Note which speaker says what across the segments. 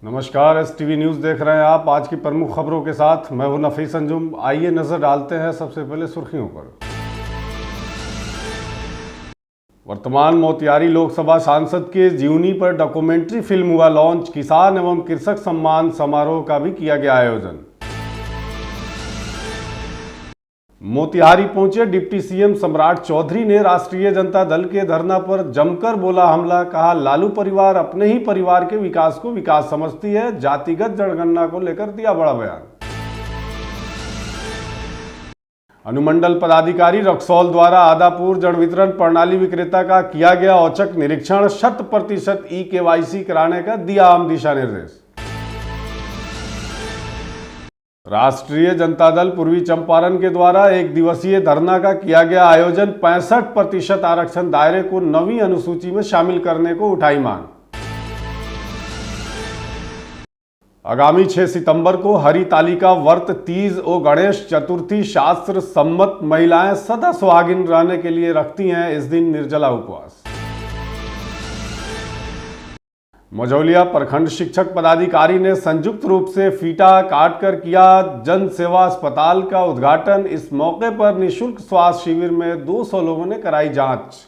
Speaker 1: नमस्कार, STV news देख रहे हैं आप। आज की प्रमुख खबरों के साथ मैं हूं नफीस अंजुम। आइए नजर डालते हैं सबसे पहले सुर्खियों पर। वर्तमान मोतिहारी लोकसभा सांसद के जीवनी पर डॉक्यूमेंट्री फिल्म हुआ लॉन्च। किसान एवं कृषक सम्मान समारोह का भी किया गया आयोजन। मोतिहारी पहुंचे डिप्टी सीएम सम्राट चौधरी ने राष्ट्रीय जनता दल के धरना पर जमकर बोला हमला। कहा, लालू परिवार अपने ही परिवार के विकास को विकास समझती है। जातिगत जनगणना को लेकर दिया बड़ा बयान। अनुमंडल पदाधिकारी रक्सौल द्वारा आदापुर जन वितरण प्रणाली विक्रेता का किया गया औचक निरीक्षण। 100% EKYC कराने का दिया आम दिशा निर्देश। राष्ट्रीय जनता दल पूर्वी चंपारण के द्वारा एक दिवसीय धरना का किया गया आयोजन। 65% आरक्षण दायरे को 9वीं अनुसूची में शामिल करने को उठाई मांग। आगामी 6 सितंबर को हरि तालिका व्रत, तीज और गणेश चतुर्थी शास्त्र सम्मत महिलाएं सदा सुहागिन रहने के लिए रखती हैं इस दिन निर्जला उपवास। मझौलिया प्रखंड शिक्षक पदाधिकारी ने संयुक्त रूप से फीता काटकर किया जन सेवा अस्पताल का उद्घाटन। इस मौके पर निःशुल्क स्वास्थ्य शिविर में 200 लोगों ने कराई जांच।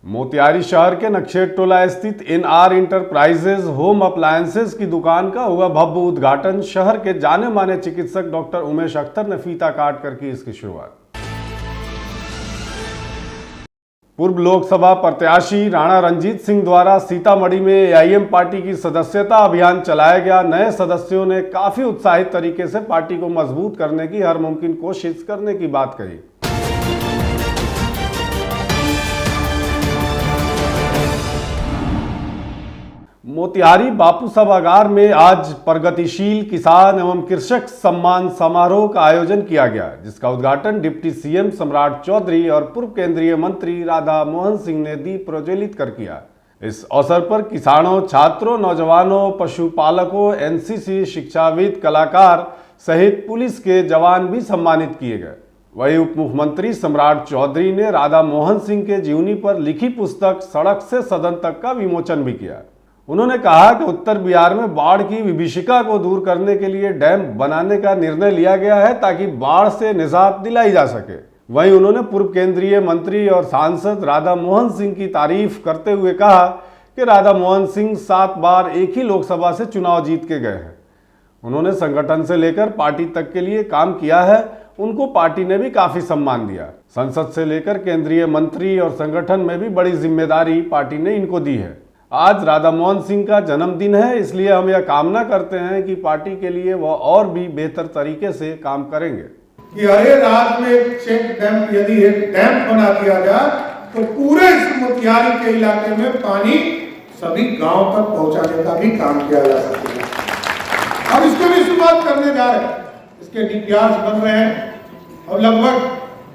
Speaker 1: मोतिहारी शहर के नक्शेट टोला स्थित NR इंटरप्राइजेज होम अप्लायंसेज की दुकान का हुआ भव्य उद्घाटन। शहर के जाने माने चिकित्सक डॉक्टर उमेश अख्तर ने फीता काटकर की इसकी शुरुआत। पूर्व लोकसभा प्रत्याशी राणा रंजीत सिंह द्वारा सीतामढ़ी में AIM पार्टी की सदस्यता अभियान चलाया गया। नए सदस्यों ने काफी उत्साहित तरीके से पार्टी को मजबूत करने की हर मुमकिन कोशिश करने की बात कही। मोतिहारी बापू सभागार में आज प्रगतिशील किसान एवं कृषक सम्मान समारोह का आयोजन किया गया, जिसका उद्घाटन डिप्टी सीएम सम्राट चौधरी और पूर्व केंद्रीय मंत्री राधा मोहन सिंह ने दीप प्रज्वलित कर किया। इस अवसर पर किसानों, छात्रों, नौजवानों, पशुपालकों, NCC, शिक्षाविद, कलाकार सहित पुलिस के जवान भी सम्मानित किए गए। वहीं उप मुख्यमंत्री सम्राट चौधरी ने राधा मोहन सिंह के जीवनी पर लिखी पुस्तक सड़क से सदन तक का विमोचन भी किया। उन्होंने कहा कि उत्तर बिहार में बाढ़ की विभीषिका को दूर करने के लिए डैम बनाने का निर्णय लिया गया है ताकि बाढ़ से निजात दिलाई जा सके। वहीं उन्होंने पूर्व केंद्रीय मंत्री और सांसद राधा मोहन सिंह की तारीफ करते हुए कहा कि राधा मोहन सिंह 7 बार एक ही लोकसभा से चुनाव जीत के गए हैं। उन्होंने संगठन से लेकर पार्टी तक के लिए काम किया है। उनको पार्टी ने भी काफी सम्मान दिया। संसद से लेकर केंद्रीय मंत्री और संगठन में भी बड़ी जिम्मेदारी पार्टी ने इनको दी है। आज राधा मोहन सिंह का जन्मदिन है, इसलिए हम यह कामना करते हैं कि पार्टी के लिए वह और भी बेहतर तरीके से काम करेंगे।
Speaker 2: कि हरे राज्य में चेक डैम, यदि एक डैम बना दिया जाए तो पूरे इस मोतिहारी के इलाके में पानी सभी गांव तक पहुंचाने का भी काम किया जा सकेगा। अब इसको भी शुरुआत करने जा रहे हैं, इसके DPRs बन रहे हैं और लगभग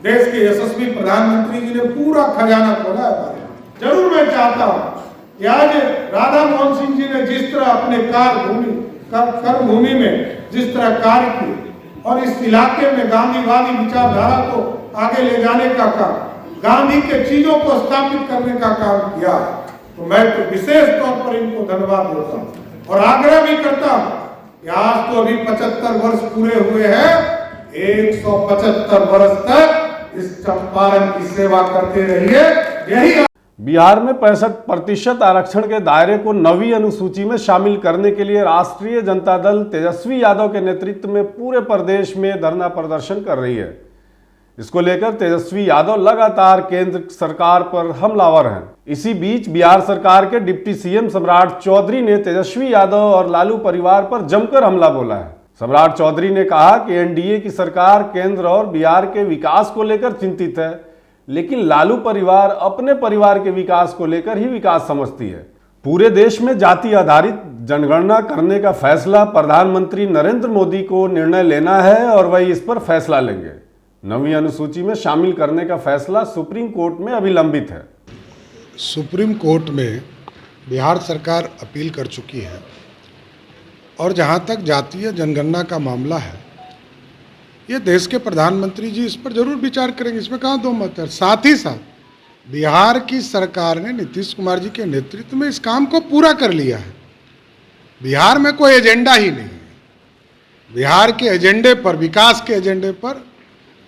Speaker 2: देश के यशस्वी प्रधानमंत्री जी ने पूरा खजाना खोला है। जरूर मैं चाहता हूँ कि आज राधा मोहन सिंह जी ने जिस तरह अपने कर्म भूमि में जिस तरह कार्य किए और इस इलाके में गांधीवादी विचारधारा को आगे ले जाने का काम, गांधी के चीजों को स्थापित करने का काम किया, तो मैं तो विशेष तौर पर इनको धन्यवाद देता हूँ और आग्रह भी करता हूँ कि आज तो अभी 75 वर्ष पूरे हुए हैं, 175 वर्ष तक इस चंपारण की सेवा करते रहिए। यही
Speaker 1: बिहार में 65% आरक्षण के दायरे को 9वीं अनुसूची में शामिल करने के लिए राष्ट्रीय जनता दल तेजस्वी यादव के नेतृत्व में पूरे प्रदेश में धरना प्रदर्शन कर रही है। इसको लेकर तेजस्वी यादव लगातार केंद्र सरकार पर हमलावर हैं। इसी बीच बिहार सरकार के डिप्टी सीएम सम्राट चौधरी ने तेजस्वी यादव और लालू परिवार पर जमकर हमला बोला है। सम्राट चौधरी ने कहा कि NDA की सरकार केंद्र और बिहार के विकास को लेकर चिंतित है, लेकिन लालू परिवार अपने परिवार के विकास को लेकर ही विकास समझती है। पूरे देश में जाति आधारित जनगणना करने का फैसला प्रधानमंत्री नरेंद्र मोदी को निर्णय लेना है और वही इस पर फैसला लेंगे। 9वीं अनुसूची में शामिल करने का फैसला सुप्रीम कोर्ट में अभी लंबित है।
Speaker 3: सुप्रीम कोर्ट में बिहार सरकार अपील कर चुकी है और जहां तक जातीय जनगणना का मामला है, ये देश के प्रधानमंत्री जी इस पर जरूर विचार करेंगे, इसमें कहाँ दो मत है। साथ ही साथ बिहार की सरकार ने नीतीश कुमार जी के नेतृत्व में इस काम को पूरा कर लिया है। बिहार में कोई एजेंडा ही नहीं है। बिहार के एजेंडे पर, विकास के एजेंडे पर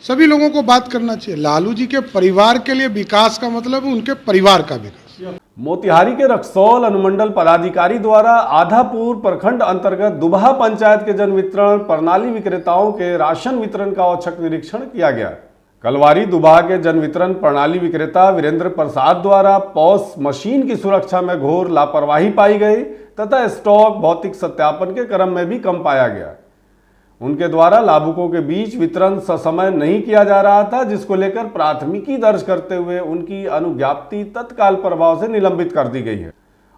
Speaker 3: सभी लोगों को बात करना चाहिए। लालू जी के परिवार के लिए विकास का मतलब उनके परिवार का विकास।
Speaker 1: मोतिहारी के रक्सौल अनुमंडल पदाधिकारी द्वारा आधापुर प्रखंड अंतर्गत दुबहा पंचायत के जन वितरण प्रणाली विक्रेताओं के राशन वितरण का औचक निरीक्षण किया गया। कलवारी दुबहा के जन वितरण प्रणाली विक्रेता वीरेंद्र प्रसाद द्वारा पॉस मशीन की सुरक्षा में घोर लापरवाही पाई गई तथा स्टॉक भौतिक सत्यापन के क्रम में भी कम पाया गया। उनके द्वारा लाभुकों के बीच वितरण ससमय नहीं किया जा रहा था, जिसको लेकर प्राथमिकी दर्ज करते हुए उनकी अनुज्ञप्ति तत्काल प्रभाव से निलंबित कर दी गई है।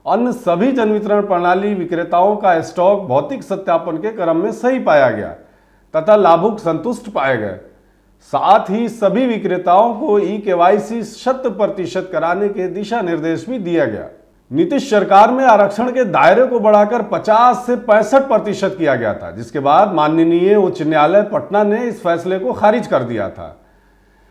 Speaker 1: अन्य सभी जन वितरण प्रणाली विक्रेताओं का स्टॉक भौतिक सत्यापन के क्रम में सही पाया गया तथा लाभुक संतुष्ट पाए गए। साथ ही सभी विक्रेताओं को ई-केवाईसी 100% कराने के दिशा निर्देश भी दिया गया। नीतीश सरकार में आरक्षण के दायरे को बढ़ाकर 50 से 65% किया गया था, जिसके बाद माननीय उच्च न्यायालय पटना ने इस फैसले को खारिज कर दिया था।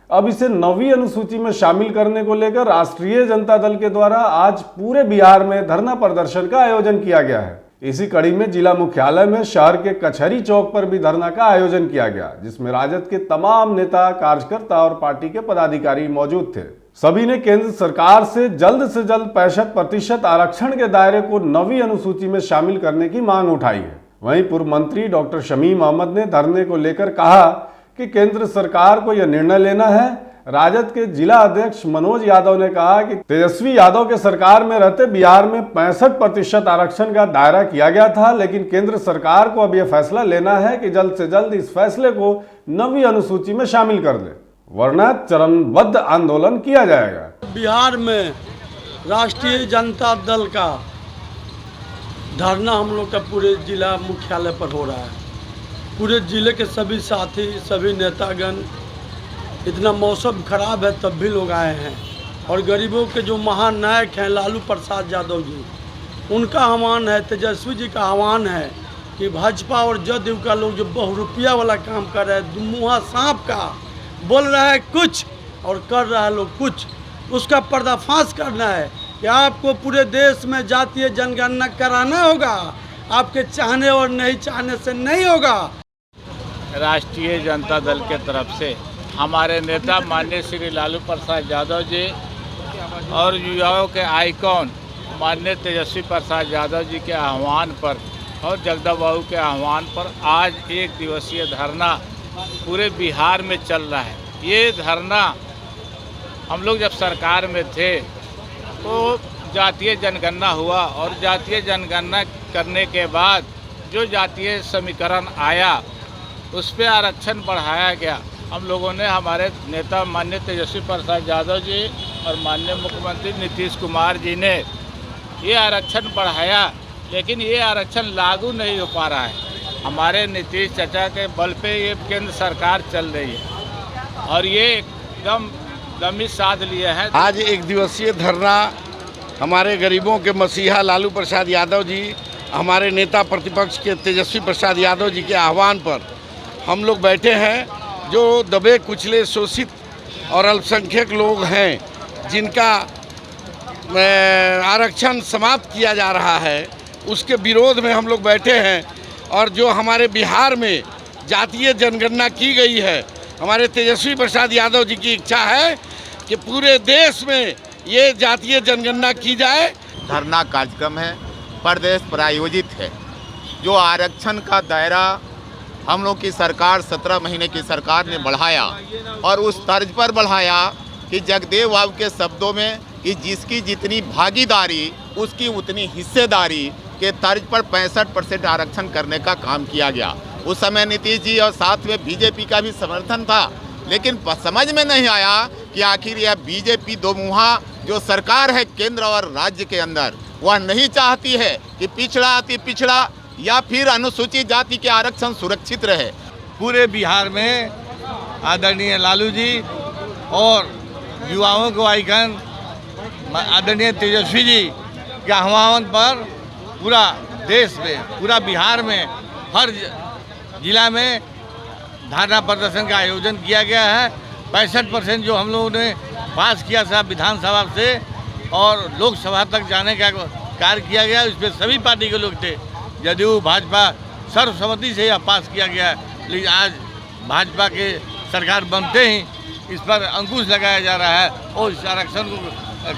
Speaker 1: अब इसे 9वीं अनुसूची में शामिल करने को लेकर राष्ट्रीय जनता दल के द्वारा आज पूरे बिहार में धरना प्रदर्शन का आयोजन किया गया है। इसी कड़ी में जिला मुख्यालय में शहर के कचहरी चौक पर भी धरना का आयोजन किया गया, जिसमें राजद के तमाम नेता, कार्यकर्ता और पार्टी के पदाधिकारी मौजूद थे। सभी ने केंद्र सरकार से जल्द 65% आरक्षण के दायरे को 9वीं अनुसूची में शामिल करने की मांग उठाई है। वहीं पूर्व मंत्री डॉक्टर शमीम अहमद ने धरने को लेकर कहा कि केंद्र सरकार को यह निर्णय लेना है। राजद के जिला अध्यक्ष मनोज यादव ने कहा कि तेजस्वी यादव के सरकार में रहते बिहार में 65% आरक्षण का दायरा किया गया था, लेकिन केंद्र सरकार को अब यह फैसला लेना है कि जल्द से जल्द इस फैसले को 9वीं अनुसूची में शामिल कर दे, वरना चरणबद्ध आंदोलन किया जाएगा।
Speaker 4: बिहार में राष्ट्रीय जनता दल का धरना हम लोग का पूरे जिला मुख्यालय पर हो रहा है। पूरे जिले के सभी साथी, सभी नेतागण, इतना मौसम खराब है तब भी लोग आए हैं। और गरीबों के जो महानायक हैं लालू प्रसाद यादव जी, उनका आह्वान है, तेजस्वी जी का आह्वान है कि भाजपा और जदयू का लोग जो बहुरुपया वाला काम कर रहे हैं, दुमुहा सांप का बोल रहा है कुछ और कर रहा है लोग कुछ, उसका पर्दाफाश करना है कि आपको पूरे देश में जातीय जनगणना कराना होगा। आपके चाहने और नहीं चाहने से नहीं होगा।
Speaker 5: राष्ट्रीय जनता दल के तरफ से हमारे नेता माननीय श्री लालू प्रसाद यादव जी और युवाओं के आइकॉन माननीय तेजस्वी प्रसाद यादव जी के आह्वान पर और जगदम्बा बाबू के आह्वान पर आज 1 दिवसीय धरना पूरे बिहार में चल रहा है। ये धरना हम लोग जब सरकार में थे तो जातीय जनगणना हुआ और जातीय जनगणना करने के बाद जो जातीय समीकरण आया उस पर आरक्षण बढ़ाया गया। हम लोगों ने, हमारे नेता माननीय तेजस्वी प्रसाद यादव जी और माननीय मुख्यमंत्री नीतीश कुमार जी ने ये आरक्षण बढ़ाया, लेकिन ये आरक्षण लागू नहीं हो पा रहा है। हमारे नीतीश चाचा के बल पे ये केंद्र सरकार चल रही है और ये एकदम गंभीर साध लिए हैं।
Speaker 6: आज 1 दिवसीय धरना हमारे गरीबों के मसीहा लालू प्रसाद यादव जी, हमारे नेता प्रतिपक्ष के तेजस्वी प्रसाद यादव जी के आह्वान पर हम लोग बैठे हैं। जो दबे कुचले, शोषित और अल्पसंख्यक लोग हैं, जिनका आरक्षण समाप्त किया जा रहा है, उसके विरोध में हम लोग बैठे हैं। और जो हमारे बिहार में जातीय जनगणना की गई है, हमारे तेजस्वी प्रसाद यादव जी की इच्छा है कि पूरे देश में ये जातीय जनगणना की जाए।
Speaker 7: धरना कार्यक्रम है, प्रदेश प्रायोजित है। जो आरक्षण का दायरा हम लोग की सरकार 17 महीने की सरकार ने बढ़ाया और उस तर्ज पर बढ़ाया कि जगदेव बाबू के शब्दों में कि जिसकी जितनी भागीदारी उसकी उतनी हिस्सेदारी के तर्ज पर 65% आरक्षण करने का काम किया गया। उस समय नीतीश जी और साथ में बीजेपी का भी समर्थन था, लेकिन समझ में नहीं आया कि आखिर यह बीजेपी दोमुहा जो सरकार है केंद्र और राज्य के अंदर, वह नहीं चाहती है कि पिछड़ा अति पिछड़ा या फिर अनुसूचित जाति के आरक्षण सुरक्षित रहे।
Speaker 8: पूरे बिहार में आदरणीय लालू जी और युवाओं को आइकन आदरणीय तेजस्वी जी के आह्वान पर पूरा देश में, पूरा बिहार में, हर जिला में धरना प्रदर्शन का आयोजन किया गया है। 65% जो हम लोगों ने पास किया था विधानसभा से और लोकसभा तक जाने का कार्य किया गया, इसमें सभी पार्टी के लोग थे। जदयू भाजपा सर्वसम्मति से यह पास किया गया, लेकिन आज भाजपा के सरकार बनते ही इस पर अंकुश लगाया जा रहा है और इस आरक्षण को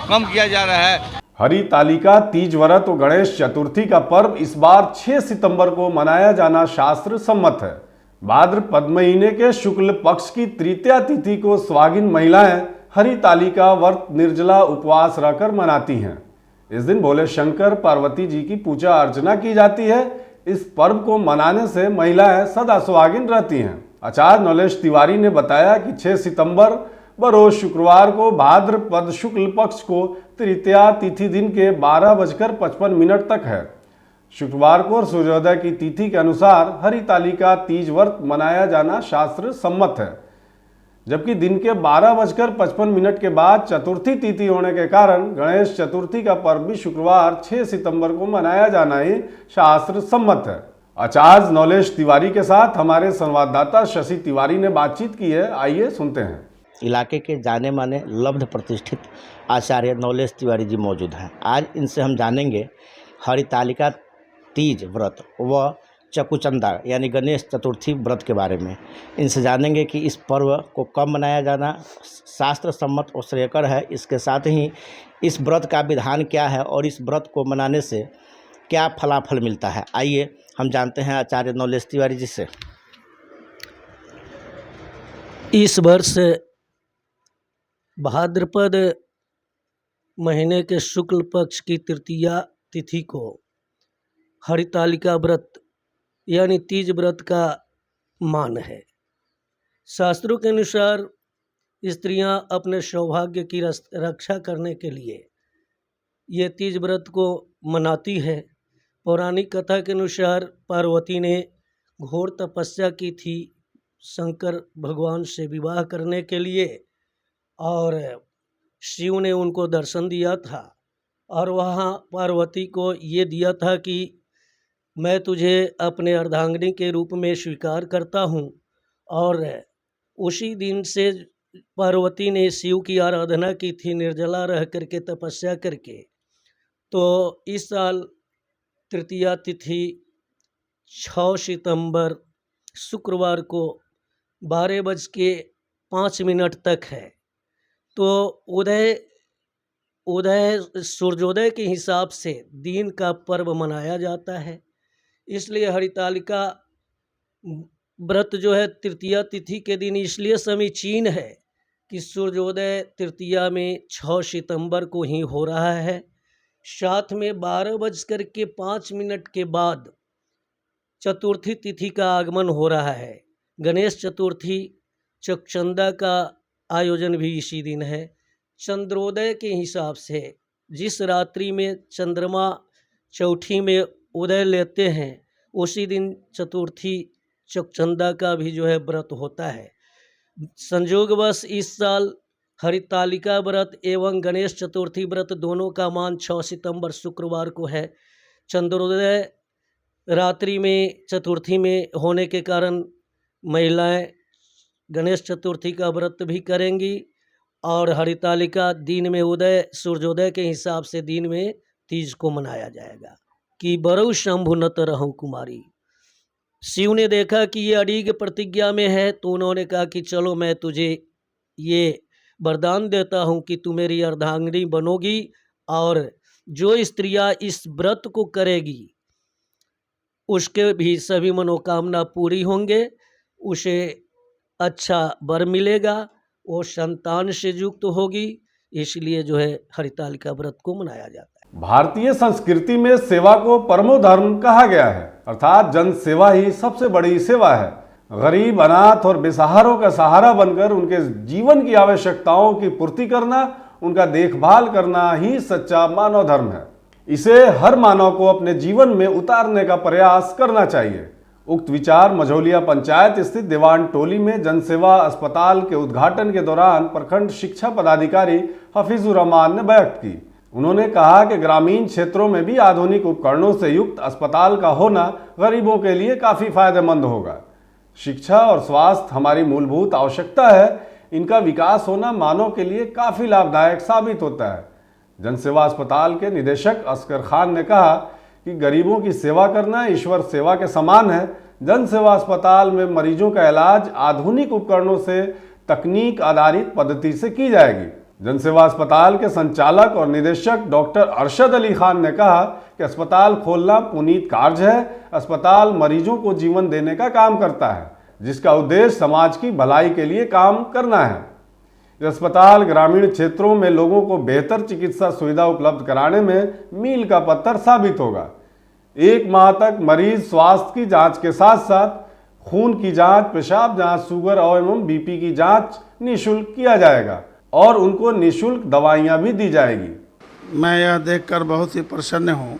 Speaker 8: कम किया जा रहा है।
Speaker 1: हरितालिका, तीज व्रत और गणेश चतुर्थी का पर्व इस बार 6 सितंबर को मनाया जाना शास्त्र सम्मत है। भाद्रपद महीने के शुक्ल पक्ष की तृतीया तिथि को सुहागिन महिलाएं हरितालिका व्रत निर्जला उपवास रहकर मनाती हैं। इस दिन भोले शंकर पार्वती जी की पूजा अर्चना की जाती है। इस पर्व को मनाने से महिलाएं सदा सुहागिन रहती हैं। आचार्य नौलेश तिवारी ने बताया कि 6 सितंबर बरोज शुक्रवार को भाद्रपद शुक्ल पक्ष को तृतीया तिथि दिन के 12:55 तक है। शुक्रवार को सूर्योदय की तिथि के अनुसार हरितालिका तीज व्रत मनाया जाना शास्त्र सम्मत है, जबकि दिन के 12:55 के बाद चतुर्थी तिथि होने के कारण गणेश चतुर्थी का पर्व भी शुक्रवार 6 सितंबर को मनाया जाना ही शास्त्र सम्मत है। आचार्य नौलेश तिवारी के साथ हमारे संवाददाता शशि तिवारी ने बातचीत की है, आइए सुनते हैं।
Speaker 9: इलाके के जाने माने लब्ध प्रतिष्ठित आचार्य नौलेश तिवारी जी मौजूद हैं। आज इनसे हम जानेंगे हरितालिका तीज व्रत व चकुचंदा यानी गणेश चतुर्थी व्रत के बारे में। इनसे जानेंगे कि इस पर्व को कब मनाया जाना शास्त्र सम्मत और श्रेयकर है, इसके साथ ही इस व्रत का विधान क्या है और इस व्रत को मनाने से क्या फलाफल मिलता है। आइए हम जानते हैं आचार्य नौलेश तिवारी जी से।
Speaker 10: इस वर्ष भाद्रपद महीने के शुक्ल पक्ष की तृतीया तिथि को हरितालिका व्रत यानी तीज व्रत का मान है। शास्त्रों के अनुसार स्त्रियां अपने सौभाग्य की रक्षा करने के लिए ये तीज व्रत को मनाती है। पौराणिक कथा के अनुसार पार्वती ने घोर तपस्या की थी शंकर भगवान से विवाह करने के लिए, और शिव ने उनको दर्शन दिया था और वहाँ पार्वती को ये दिया था कि मैं तुझे अपने अर्धांगिनी के रूप में स्वीकार करता हूँ। और उसी दिन से पार्वती ने शिव की आराधना की थी निर्जला रह करके तपस्या करके। तो इस साल तृतीया तिथि 6 सितंबर शुक्रवार को 12:05 तक है। तो उदय सूर्योदय के हिसाब से दिन का पर्व मनाया जाता है। इसलिए हरितालिका व्रत जो है तृतीया तिथि के दिन इसलिए समीचीन है कि सूर्योदय तृतीया में 6 सितंबर को ही हो रहा है। साथ में 12:05 के बाद चतुर्थी तिथि का आगमन हो रहा है। गणेश चतुर्थी चकचंदा का आयोजन भी इसी दिन है। चंद्रोदय के हिसाब से जिस रात्रि में चंद्रमा चौथी में उदय लेते हैं उसी दिन चतुर्थी चकचंदा का भी जो है व्रत होता है। संयोगवश इस साल हरितालिका व्रत एवं गणेश चतुर्थी व्रत दोनों का मान 6 सितंबर शुक्रवार को है। चंद्रोदय रात्रि में चतुर्थी में होने के कारण महिलाएं गणेश चतुर्थी का व्रत भी करेंगी और हरितालिका दिन में उदय सूर्योदय के हिसाब से दिन में तीज को मनाया जाएगा। कि बरऊ शंभु न तरहु कुमारी, शिव ने देखा कि ये अड़िग प्रतिज्ञा में है तो उन्होंने कहा कि चलो मैं तुझे ये वरदान देता हूँ कि तू मेरी अर्धांगिनी बनोगी और जो स्त्रियाँ इस व्रत को करेगी उसके भी सभी मनोकामना पूरी होंगे, उसे अच्छा वर मिलेगा, वो संतान से युक्त होगी। इसलिए जो है हरितालिका व्रत को मनाया जाता है।
Speaker 1: भारतीय संस्कृति में सेवा को परमो धर्म कहा गया है, अर्थात जन सेवा ही सबसे बड़ी सेवा है। गरीब, अनाथ और बेसहारों का सहारा बनकर उनके जीवन की आवश्यकताओं की पूर्ति करना, उनका देखभाल करना ही सच्चा मानव धर्म है। इसे हर मानव को अपने जीवन में उतारने का प्रयास करना चाहिए। उक्त विचार मझौलिया पंचायत स्थित दीवान टोली में जनसेवा अस्पताल के उद्घाटन के दौरान प्रखंड शिक्षा पदाधिकारी हफीजुर रहमान ने व्यक्त की। उन्होंने कहा कि ग्रामीण क्षेत्रों में भी आधुनिक उपकरणों से युक्त अस्पताल का होना गरीबों के लिए काफ़ी फायदेमंद होगा। शिक्षा और स्वास्थ्य हमारी मूलभूत आवश्यकता है, इनका विकास होना मानव के लिए काफ़ी लाभदायक साबित होता है। जनसेवा अस्पताल के निदेशक असगर खान ने कहा कि गरीबों की सेवा करना ईश्वर सेवा के समान है। जनसेवा अस्पताल में मरीजों का इलाज आधुनिक उपकरणों से तकनीक आधारित पद्धति से की जाएगी। जनसेवा अस्पताल के संचालक और निदेशक डॉक्टर अरशद अली खान ने कहा कि अस्पताल खोलना पुनीत कार्य है। अस्पताल मरीजों को जीवन देने का काम करता है, जिसका उद्देश्य समाज की भलाई के लिए काम करना है। यह अस्पताल ग्रामीण क्षेत्रों में लोगों को बेहतर चिकित्सा सुविधा उपलब्ध कराने में मील का पत्थर साबित होगा। 1 माह तक मरीज स्वास्थ्य की जांच के साथ साथ खून की जांच, पेशाब जांच, शुगर और एवं बीपी की जांच निःशुल्क किया जाएगा और उनको निःशुल्क दवाइयां भी दी जाएगी।
Speaker 11: मैं यह देखकर बहुत ही प्रसन्न हूं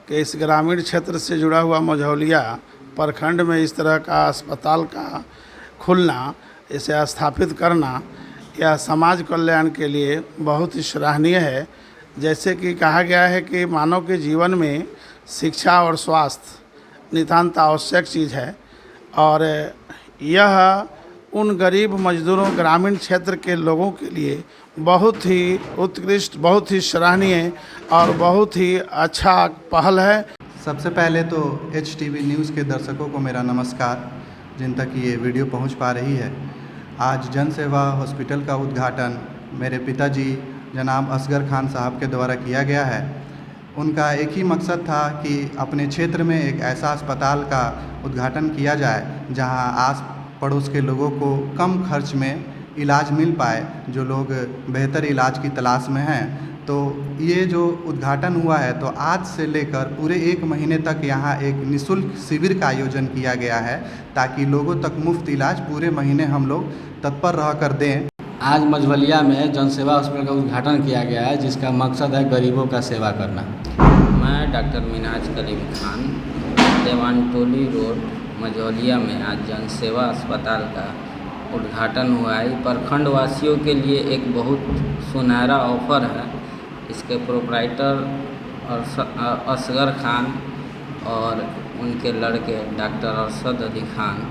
Speaker 11: कि इस ग्रामीण क्षेत्र से जुड़ा हुआ मझौलिया प्रखंड में इस तरह का अस्पताल का खुलना, इसे स्थापित करना, यह समाज कल्याण के लिए बहुत ही सराहनीय है। जैसे कि कहा गया है कि मानव के जीवन में शिक्षा और स्वास्थ्य नितांत आवश्यक चीज़ है और यह उन गरीब मजदूरों ग्रामीण क्षेत्र के लोगों के लिए बहुत ही उत्कृष्ट, बहुत ही सराहनीय और बहुत ही अच्छा पहल है।
Speaker 12: सबसे पहले तो HTV न्यूज़ के दर्शकों को मेरा नमस्कार, जिन तक ये वीडियो पहुंच पा रही है। आज जनसेवा हॉस्पिटल का उद्घाटन मेरे पिताजी जनाब असगर खान साहब के द्वारा किया गया है। उनका एक ही मकसद था कि अपने क्षेत्र में एक ऐसा अस्पताल का उद्घाटन किया जाए जहां आस पड़ोस के लोगों को कम खर्च में इलाज मिल पाए, जो लोग बेहतर इलाज की तलाश में हैं। तो ये जो उद्घाटन हुआ है, तो आज से लेकर पूरे 1 महीने तक यहाँ एक निःशुल्क शिविर का आयोजन किया गया है, ताकि लोगों तक मुफ्त इलाज पूरे महीने हम लोग तत्पर रह कर दें।
Speaker 13: आज मझवलिया में जनसेवा हॉस्पिटल का उद्घाटन किया गया है, जिसका मकसद है गरीबों का सेवा करना।
Speaker 14: मैं डॉक्टर मिनाज करीम खान, देवानटोली रोड मझौलिया में आज जनसेवा अस्पताल का उद्घाटन हुआ है। प्रखंड वासियों के लिए एक बहुत सुनहरा ऑफर है। इसके प्रोप्राइटर असगर खान और उनके लड़के डॉक्टर अरशद अली खान,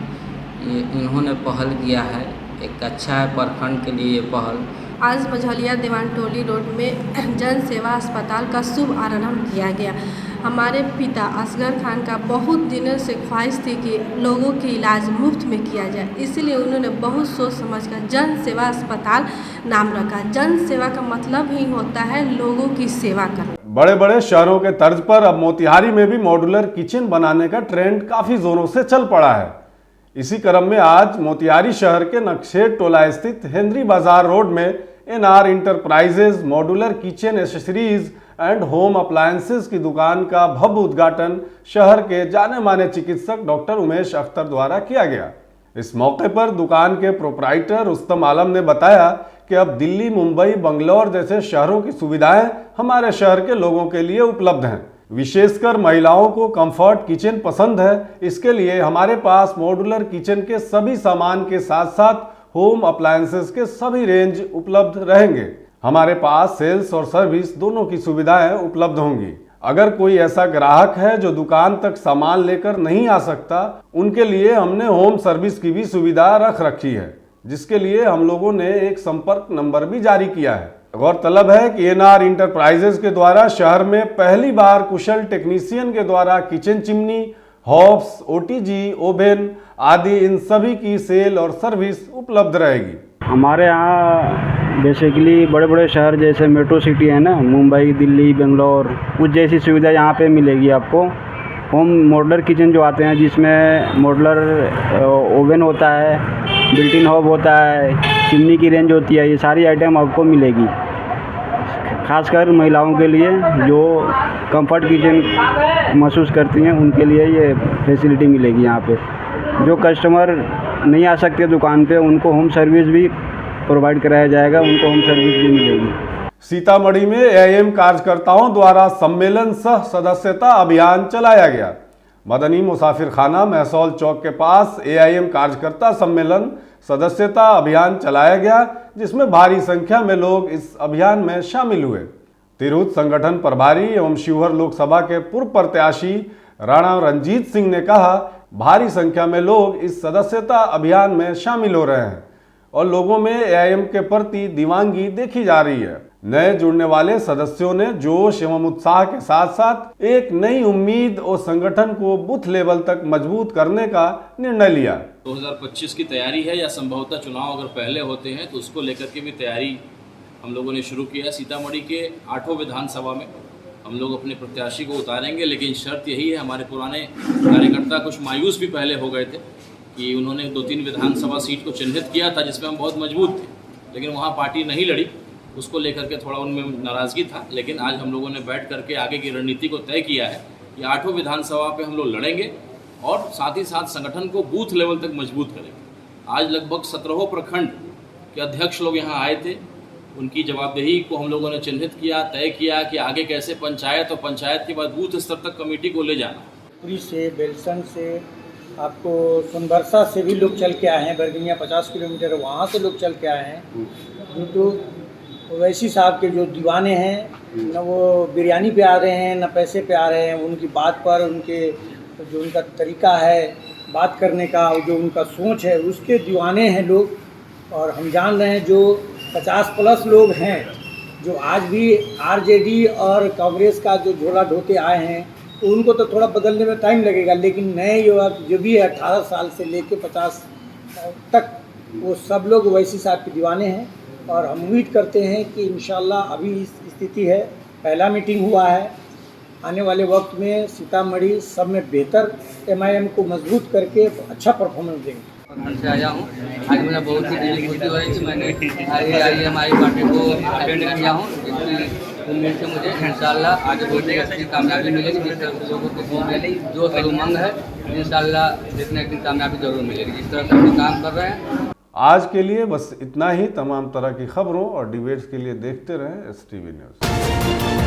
Speaker 14: ये इन्होंने पहल किया है। एक अच्छा है प्रखंड के लिए ये पहल।
Speaker 15: आज मझौलिया देवानटोली रोड में जन सेवा अस्पताल का शुभ आरंभ किया गया। हमारे पिता असगर खान का बहुत दिनों से ख्वाहिश थी कि लोगों के इलाज मुफ्त में किया जाए, इसलिए उन्होंने बहुत सोच समझकर जन सेवा अस्पताल नाम रखा। जन सेवा का मतलब ही होता है लोगों की सेवा करना।
Speaker 1: बड़े बड़े शहरों के तर्ज पर अब मोतिहारी में भी मॉड्यूलर किचन बनाने का ट्रेंड काफी जोरों से चल पड़ा है। इसी क्रम में आज मोतिहारी शहर के नक्शेट टोला स्थित हेनरी बाजार रोड में NR enterprises modular kitchen accessories and home appliances की दुकान का भव्य उद्घाटन शहर के जाने माने चिकित्सक डॉक्टर उमेश अख्तर द्वारा किया गया। इस मौके पर दुकान के प्रोप्राइटर रुस्तम आलम ने बताया कि अब दिल्ली, मुंबई, बंगलौर जैसे शहरों की सुविधाएं हमारे शहर के लोगों के लिए उपलब्ध हैं। विशेषकर महिलाओं को कंफर्ट किचन पसंद है। इसके लिए हमारे पास मॉड्यूलर किचन के सभी सामान के साथ साथ होम अप्लायंसेस के सभी रेंज उपलब्ध रहेंगे। हमारे पास सेल्स और सर्विस दोनों की सुविधाएं उपलब्ध होंगी। अगर कोई ऐसा ग्राहक है जो दुकान तक सामान लेकर नहीं आ सकता, उनके लिए हमने होम सर्विस की भी सुविधा रख रखी है, जिसके लिए हम लोगों ने एक संपर्क नंबर भी जारी किया है। गौरतलब है कि NR इंटरप्राइजेज के द्वारा शहर में पहली बार कुशल टेक्नीशियन के द्वारा kitchen chimney, hobs, OTG, oven आदि इन सभी की सेल और सर्विस उपलब्ध रहेगी।
Speaker 16: हमारे यहाँ बेसिकली बड़े बड़े शहर जैसे मेट्रो सिटी है ना, मुंबई, दिल्ली, बेंगलोर, कुछ जैसी सुविधा यहाँ पे मिलेगी आपको। होम मॉड्यूलर किचन जो आते हैं, जिसमें मॉड्यूलर ओवन होता है, बिल्ट इन हॉब होता है, चिमनी की रेंज होती है, ये सारी आइटम आपको मिलेगी। खासकर महिलाओं के लिए जो कंफर्ट किचन महसूस करती हैं, उनके लिए ये फैसिलिटी मिलेगी यहाँ पे। जो कस्टमर नहीं आ सकते दुकान पे, उनको होम सर्विस भी प्रोवाइड कराया जाएगा, उनको होम सर्विस भी मिलेगी।
Speaker 1: सीतामढ़ी में AIM कार्यकर्ताओं द्वारा सम्मेलन सह सदस्यता अभियान चलाया गया। मदनी मुसाफिर खाना महसौल चौक के पास AIM कार्यकर्ता सम्मेलन सदस्यता अभियान चलाया गया, जिसमें भारी संख्या में लोग इस अभियान में शामिल हुए। तिरहुत संगठन प्रभारी एवं शिवहर लोकसभा के पूर्व प्रत्याशी राणा रंजीत सिंह ने कहा, भारी संख्या में लोग इस सदस्यता अभियान में शामिल हो रहे हैं। और लोगों में एआईएम के प्रति दीवानगी देखी जा रही है। नए जुड़ने वाले सदस्यों ने जोश एवं उत्साह के साथ साथ एक नई उम्मीद और संगठन को बूथ लेवल तक मजबूत करने का निर्णय लिया।
Speaker 17: 2025 की तैयारी है या संभवतः चुनाव अगर पहले होते हैं तो उसको लेकर के भी तैयारी हम लोगों ने शुरू किया है। सीतामढ़ी के 8 विधानसभा में हम लोग अपने प्रत्याशी को उतारेंगे, लेकिन शर्त यही है, हमारे पुराने कार्यकर्ता कुछ मायूस भी पहले हो गए थे कि उन्होंने 2-3 विधानसभा सीट को चिन्हित किया था जिसमें हम बहुत मजबूत थे, लेकिन वहाँ पार्टी नहीं लड़ी, उसको लेकर के थोड़ा उनमें नाराज़गी था। लेकिन आज हम लोगों ने बैठ करके आगे की रणनीति को तय किया है कि 8 विधानसभा पे हम लोग लड़ेंगे और साथ ही साथ संगठन को बूथ लेवल तक मजबूत करेंगे। आज लगभग 17 प्रखंड के अध्यक्ष लोग यहाँ आए थे, उनकी जवाबदेही को हम लोगों ने चिन्हित किया, तय किया कि आगे कैसे पंचायत और पंचायत के बाद बूथ स्तर तक कमेटी को ले जाना।
Speaker 18: पुरी से, बेलसन से, आपको सुनबरसा से भी लोग चल के आए हैं, बरगनिया 50 किलोमीटर वहाँ से लोग चल के आए हैं। तो ओवैसी साहब के जो दीवाने हैं, न वो बिरयानी पे आ रहे हैं न पैसे पे आ रहे हैं, उनकी बात पर, उनके जो उनका तरीका है बात करने का, जो उनका सोच है उसके दीवाने हैं लोग। और हम जान रहे हैं जो 50+ लोग हैं जो आज भी आरजेडी और कांग्रेस का जो झोला ढोते आए हैं, तो उनको तो थोड़ा बदलने में टाइम लगेगा, लेकिन नए युवक जो भी है 18 साल से लेकर 50 तक, वो सब लोग ओवैसी साहब के दीवाने हैं। और हम उम्मीद करते हैं कि इंशाल्लाह अभी इस स्थिति है, पहला मीटिंग हुआ है, आने वाले वक्त में सीतामढ़ी सब में बेहतर एमआईएम को मजबूत करके अच्छा परफॉर्मेंस देंगे।
Speaker 13: प्रखंड से आया हूँ। आज मेरा बहुत ही दिल खुशी हो रही थी, मैंने हमारी पार्टी को अटेंड किया हूँ, जिसकी उम्मीद से मुझे इंशाल्लाह आगे बहुत ही अच्छी कामयाबी मिलेगी। जिस तरह से लोगों को जो उमंग है, इंशाल्लाह जितने की कामयाबी जरूर मिलेगी। जिस तरह से हम काम कर रहे हैं।
Speaker 1: आज के लिए बस इतना ही। तमाम तरह की खबरों और डिबेट्स के लिए देखते रहें STV न्यूज़।